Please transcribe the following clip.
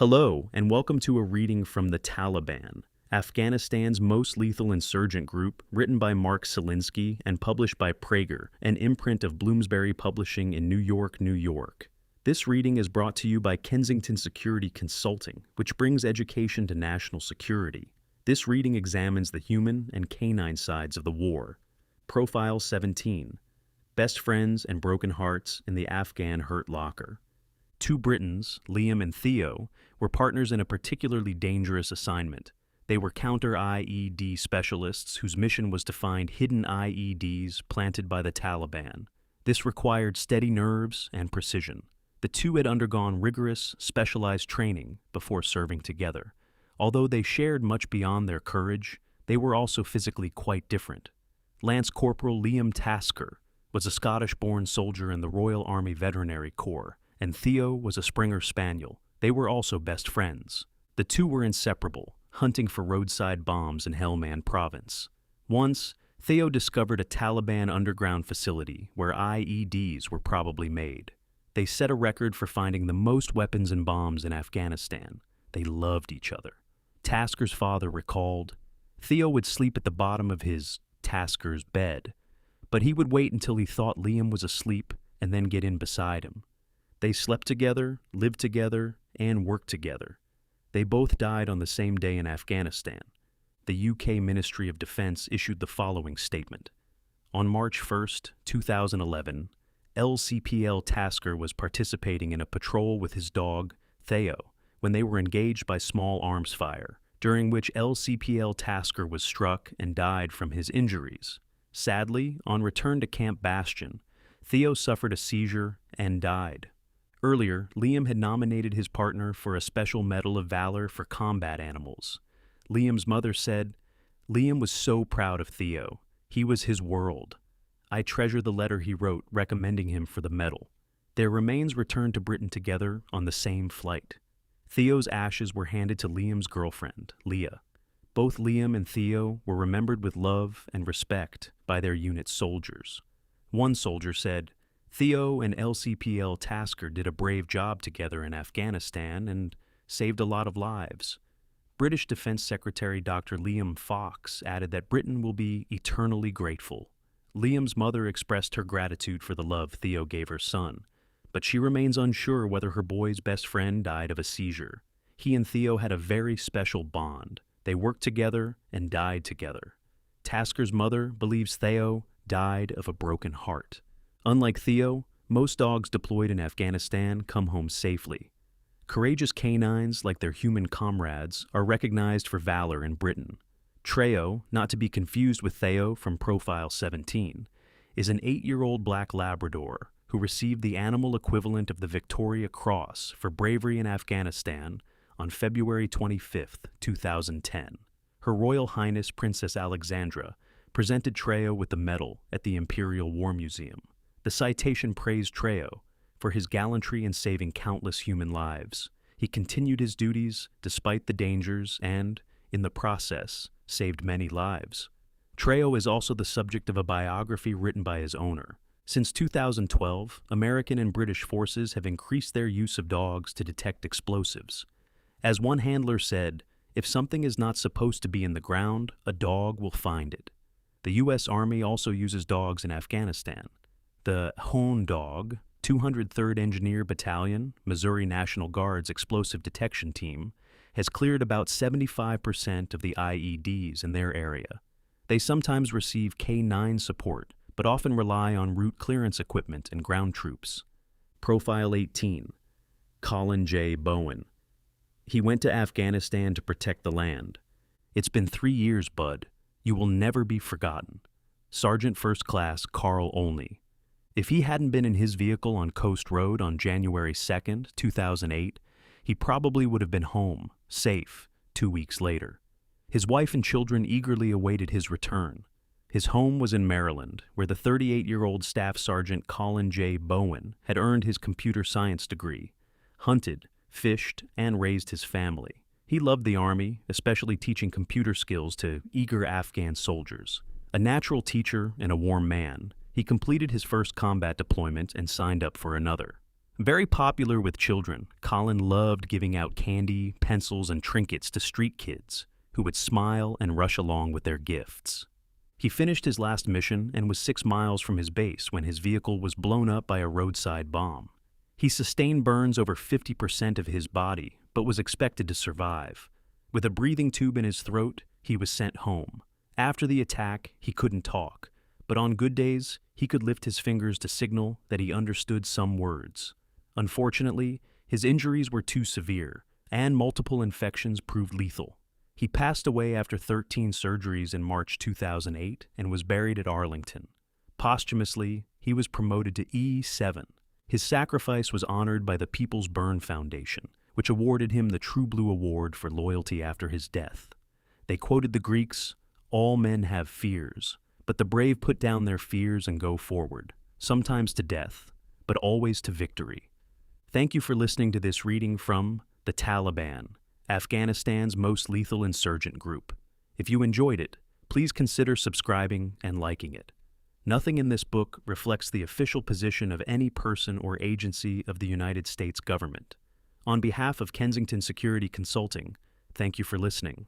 Hello, and welcome to a reading from the Taliban, Afghanistan's most lethal insurgent group, written by Mark Silinsky and published by Praeger, an imprint of Bloomsbury Publishing in New York, New York. This reading is brought to you by Kensington Security Consulting, which brings education to national security. This reading examines the human and canine sides of the war. Profile 17. Best friends and broken hearts in the Afghan hurt locker. Two Britons, Liam and Theo, were partners in a particularly dangerous assignment. They were counter-IED specialists whose mission was to find hidden IEDs planted by the Taliban. This required steady nerves and precision. The two had undergone rigorous, specialized training before serving together. Although they shared much beyond their courage, they were also physically quite different. Lance Corporal Liam Tasker was a Scottish-born soldier in the Royal Army Veterinary Corps, and Theo was a Springer Spaniel. They were also best friends. The two were inseparable, hunting for roadside bombs in Helmand province. Once, Theo discovered a Taliban underground facility where IEDs were probably made. They set a record for finding the most weapons and bombs in Afghanistan. They loved each other. Tasker's father recalled, Theo would sleep at the bottom of his, Tasker's, bed, but he would wait until he thought Liam was asleep and then get in beside him. They slept together, lived together, and worked together. They both died on the same day in Afghanistan. The UK Ministry of Defence issued the following statement. On March 1, 2011, LCPL Tasker was participating in a patrol with his dog, Theo, when they were engaged by small arms fire, during which LCPL Tasker was struck and died from his injuries. Sadly, on return to Camp Bastion, Theo suffered a seizure and died. Earlier, Liam had nominated his partner for a Special Medal of Valor for combat animals. Liam's mother said, Liam was so proud of Theo. He was his world. I treasure the letter he wrote recommending him for the medal. Their remains returned to Britain together on the same flight. Theo's ashes were handed to Liam's girlfriend, Leah. Both Liam and Theo were remembered with love and respect by their unit's soldiers. One soldier said, Theo and LCPL Tasker did a brave job together in Afghanistan and saved a lot of lives. British Defence Secretary Dr. Liam Fox added that Britain will be eternally grateful. Liam's mother expressed her gratitude for the love Theo gave her son, but she remains unsure whether her boy's best friend died of a seizure. He and Theo had a very special bond. They worked together and died together. Tasker's mother believes Theo died of a broken heart. Unlike Theo, most dogs deployed in Afghanistan come home safely. Courageous canines, like their human comrades, are recognized for valor in Britain. Theo, not to be confused with Theo from Profile 17, is an 8-year-old black Labrador who received the animal equivalent of the Victoria Cross for bravery in Afghanistan on February 25, 2010. Her Royal Highness Princess Alexandra presented Theo with the medal at the Imperial War Museum. The citation praised Theo for his gallantry in saving countless human lives. He continued his duties despite the dangers and, in the process, saved many lives. Theo is also the subject of a biography written by his owner. Since 2012, American and British forces have increased their use of dogs to detect explosives. As one handler said, if something is not supposed to be in the ground, a dog will find it. The U.S. Army also uses dogs in Afghanistan. The Hound Dog, 203rd Engineer Battalion, Missouri National Guard's Explosive Detection Team, has cleared about 75% of the IEDs in their area. They sometimes receive K-9 support, but often rely on route clearance equipment and ground troops. Profile 18. Colin J. Bowen. He went to Afghanistan to protect the land. It's been 3 years, bud. You will never be forgotten. Sergeant First Class Carl Olney. If he hadn't been in his vehicle on Coast Road on January 2, 2008, he probably would have been home, safe, 2 weeks later. His wife and children eagerly awaited his return. His home was in Maryland, where the 38-year-old Staff Sergeant Colin J. Bowen had earned his computer science degree, hunted, fished, and raised his family. He loved the Army, especially teaching computer skills to eager Afghan soldiers. A natural teacher and a warm man, he completed his first combat deployment and signed up for another. Very popular with children, Colin loved giving out candy, pencils, and trinkets to street kids, who would smile and rush along with their gifts. He finished his last mission and was 6 miles from his base when his vehicle was blown up by a roadside bomb. He sustained burns over 50% of his body, but was expected to survive. With a breathing tube in his throat, he was sent home. After the attack, he couldn't talk, but on good days, he could lift his fingers to signal that he understood some words. Unfortunately, his injuries were too severe, and multiple infections proved lethal. He passed away after 13 surgeries in March 2008 and was buried at Arlington. Posthumously, he was promoted to E7. His sacrifice was honored by the People's Burn Foundation, which awarded him the True Blue Award for loyalty after his death. They quoted the Greeks, "All men have fears, but the brave put down their fears and go forward, sometimes to death, but always to victory." Thank you for listening to this reading from The Taliban, Afghanistan's most lethal insurgent group. If you enjoyed it, please consider subscribing and liking it. Nothing in this book reflects the official position of any person or agency of the United States government. On behalf of Kensington Security Consulting, thank you for listening.